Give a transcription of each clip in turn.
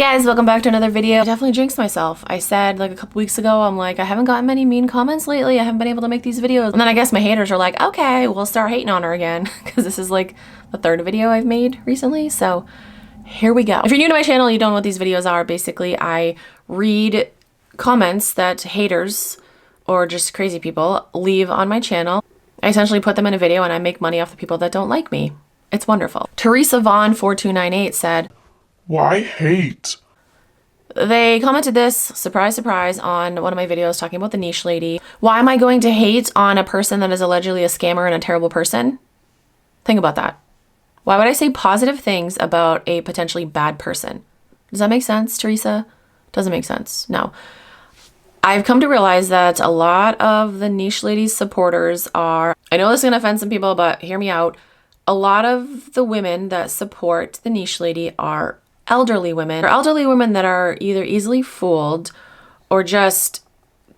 Hey guys, welcome back to another video. I definitely jinxed myself. I said like a couple weeks ago, I'm like, I haven't gotten many mean comments lately. I haven't been able to make these videos. And then I guess my haters are like, okay, we'll start hating on her again. Because this is like the third video I've made recently. So here we go. If you're new to my channel, you don't know what these videos are. Basically, I read comments that haters or just crazy people leave on my channel. I essentially put them in a video and I make money off the people that don't like me. It's wonderful. Teresa Vaughn 4298 said, "Why hate?" They commented this, surprise, surprise, on one of my videos talking about the niche lady. Why am I going to hate on a person that is allegedly a scammer and a terrible person? Think about that. Why would I say positive things about a potentially bad person? Does that make sense, Teresa? Doesn't make sense. No. I've come to realize that a lot of the niche lady's supporters are, I know this is going to offend some people, but hear me out. A lot of the women that support the niche lady are elderly women, or elderly women that are either easily fooled or just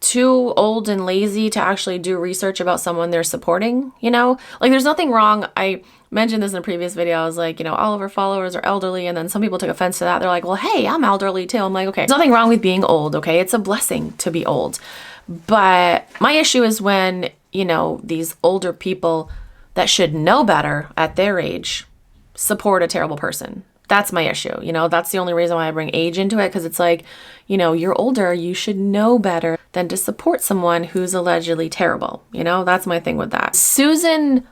too old and lazy to actually do research about someone they're supporting, you know? Like, there's nothing wrong. I mentioned this in a previous video. I was like, you know, all of our followers are elderly, and then some people took offense to that. They're like, well, hey, I'm elderly too. I'm like, okay, there's nothing wrong with being old, okay? It's a blessing to be old. But my issue is when, you know, these older people that should know better at their age support a terrible person. That's my issue. You know, that's the only reason why I bring age into it, because it's like, you know, you're older, you should know better than to support someone who's allegedly terrible. You know, that's my thing with that. Susan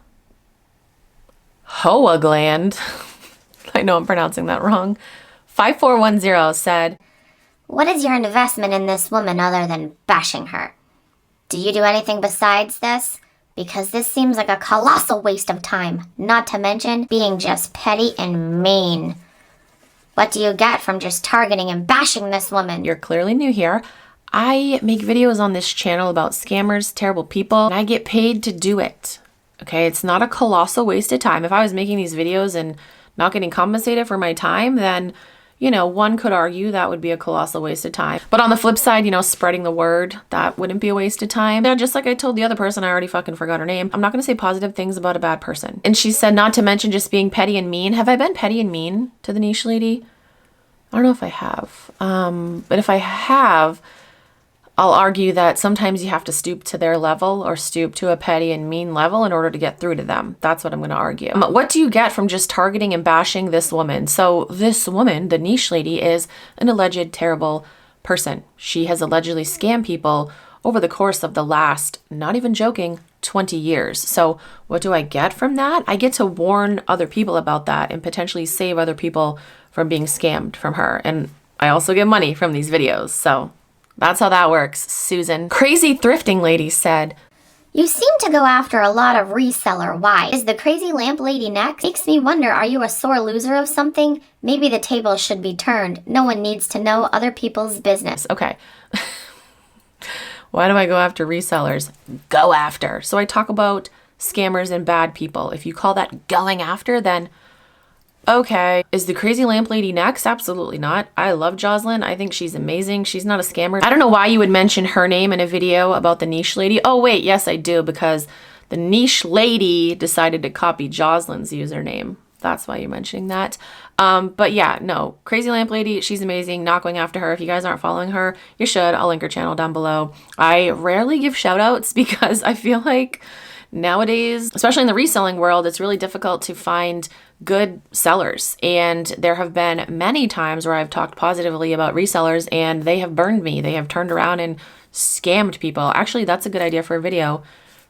Hoagland, I know I'm pronouncing that wrong, 5410 said, "What is your investment in this woman other than bashing her? Do you do anything besides this? Because this seems like a colossal waste of time, not to mention being just petty and mean. What do you get from just targeting and bashing this woman?" You're clearly new here. I make videos on this channel about scammers, terrible people, and I get paid to do it. Okay, it's not a colossal waste of time. If I was making these videos and not getting compensated for my time, then, you know, one could argue that would be a colossal waste of time. But on the flip side, you know, spreading the word, that wouldn't be a waste of time. Yeah, just like I told the other person, I already fucking forgot her name. I'm not going to say positive things about a bad person. And she said, not to mention just being petty and mean. Have I been petty and mean to the niche lady? I don't know if I have. But if I have, I'll argue that sometimes you have to stoop to their level or stoop to a petty and mean level in order to get through to them. That's what I'm going to argue. What do you get from just targeting and bashing this woman? So this woman, the niche lady, is an alleged terrible person. She has allegedly scammed people over the course of the last, not even joking, 20 years. So what do I get from that? I get to warn other people about that and potentially save other people from being scammed from her. And I also get money from these videos. So that's how that works, Susan. Crazy Thrifting Lady said, "You seem to go after a lot of reseller. Why? Is the crazy lamp lady next? Makes me wonder, are you a sore loser of something? Maybe the tables should be turned. No one needs to know other people's business." Okay. Why do I go after resellers? Go after. So I talk about scammers and bad people. If you call that going after, then okay. Is the crazy lamp lady next? Absolutely not. I love Jocelyn. I think she's amazing. She's not a scammer. I don't know why you would mention her name in a video about the niche lady. Oh wait, yes I do, because the niche lady decided to copy Jocelyn's username. That's why you're mentioning that. But yeah, no, crazy lamp lady, she's amazing. Not going after her. If you guys aren't following her, you should. I'll link her channel down below. I rarely give shout outs because I feel like nowadays, especially in the reselling world, it's really difficult to find good sellers. And there have been many times where I've talked positively about resellers and they have burned me. They have turned around and scammed people. Actually, that's a good idea for a video.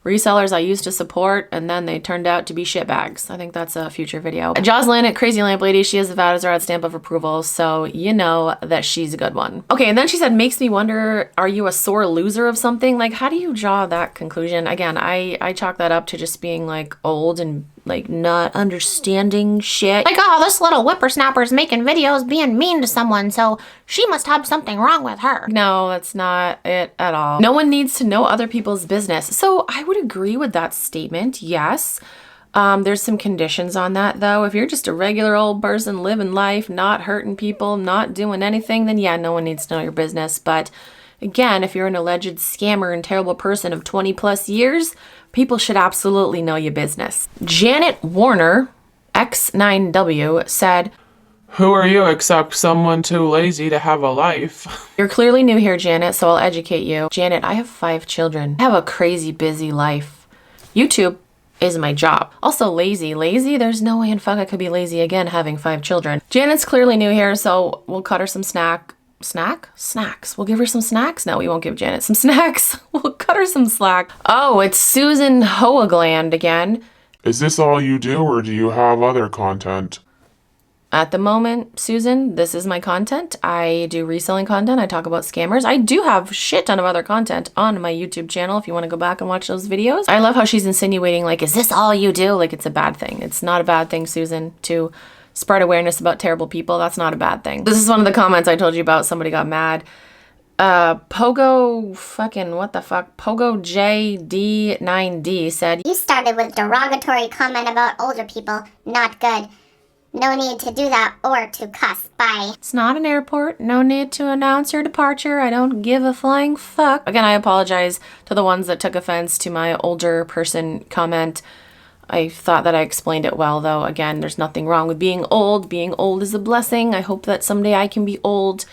Resellers I used to support and then they turned out to be shitbags. I think that's a future video. Jocelyn at Crazy Lamp Lady, she has the Vat stamp of approval, so you know that she's a good one. Okay, and then she said, "Makes me wonder, are you a sore loser of something?" Like, how do you draw that conclusion? Again, I chalk that up to just being like old and like not understanding shit. Like, oh, this little whippersnapper's making videos being mean to someone, so she must have something wrong with her. No, that's not it at all. No one needs to know other people's business. So I would agree with that statement, yes. There's some conditions on that though. If you're just a regular old person living life, not hurting people, not doing anything, then yeah, no one needs to know your business. But again, if you're an alleged scammer and terrible person of 20 plus years, people should absolutely know your business. Janet Warner, X9W, said, Who are you except someone too lazy to have a life? You're clearly new here, Janet, so I'll educate you. Janet, I have 5 children. I have a crazy busy life. YouTube is my job. Also lazy. Lazy? There's no way in fuck I could be lazy again having 5 children. Janet's clearly new here, so we'll cut her some snacks. We'll give her some snacks. No, we won't give Janet some snacks. We'll cut her some slack. Oh, it's Susan Hoagland again. Is this all you do, or do you have other content? At the moment, Susan, this is my content. I do reselling content. I talk about scammers. I do have shit ton of other content on my YouTube channel if you want to go back and watch those videos. I love how she's insinuating, like, is this all you do? Like, it's a bad thing. It's not a bad thing, Susan, to spread awareness about terrible people. That's not a bad thing. This is one of the comments I told you about. Somebody got mad. Pogo fucking, what the fuck? Pogo JD9D said, You started with derogatory comment about older people. Not good. No need to do that or to cuss. Bye. it's not an airport. No need to announce your departure. I don't give a flying fuck. Again, I apologize to the ones that took offense to my older person comment. I thought that I explained it well, though. Again, there's nothing wrong with being old. Being old is a blessing. I hope that someday I can be old.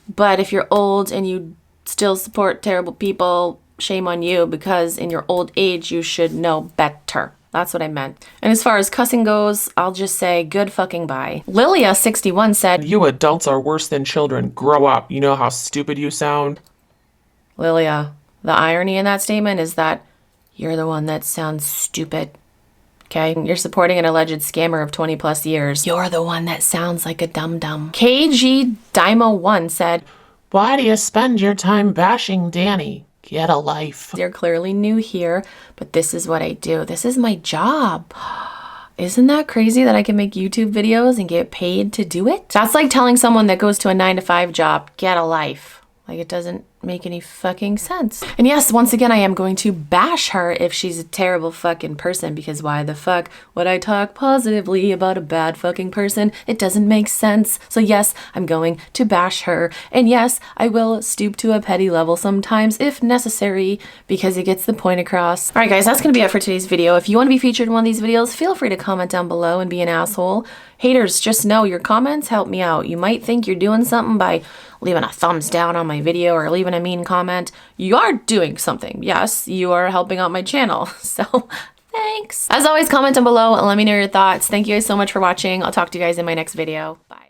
But if you're old and you still support terrible people, shame on you, because in your old age, you should know better. That's what I meant. And as far as cussing goes, I'll just say good fucking bye. Lilia61 said, You adults are worse than children. Grow up. You know how stupid you sound? Lilia, the irony in that statement is that you're the one that sounds stupid. Okay? You're supporting an alleged scammer of 20 plus years. You're the one that sounds like a dum-dum. KG Dymo1 said, Why do you spend your time bashing Danny? Get a life. You're clearly new here, but this is what I do. This is my job. Isn't that crazy that I can make YouTube videos and get paid to do it? That's like telling someone that goes to a 9-to-5 job, get a life. Like, it doesn't make any fucking sense. And yes, once again, I am going to bash her if she's a terrible fucking person, because why the fuck would I talk positively about a bad fucking person? It doesn't make sense. So yes, I'm going to bash her. And yes, I will stoop to a petty level sometimes if necessary, because it gets the point across. All right, guys, that's going to be it for today's video. If you want to be featured in one of these videos, feel free to comment down below and be an asshole. Haters, just know your comments help me out. You might think you're doing something by leaving a thumbs down on my video or leaving a mean comment. You are doing something. Yes, you are helping out my channel. So thanks. As always, comment down below and let me know your thoughts. Thank you guys so much for watching. I'll talk to you guys in my next video. Bye.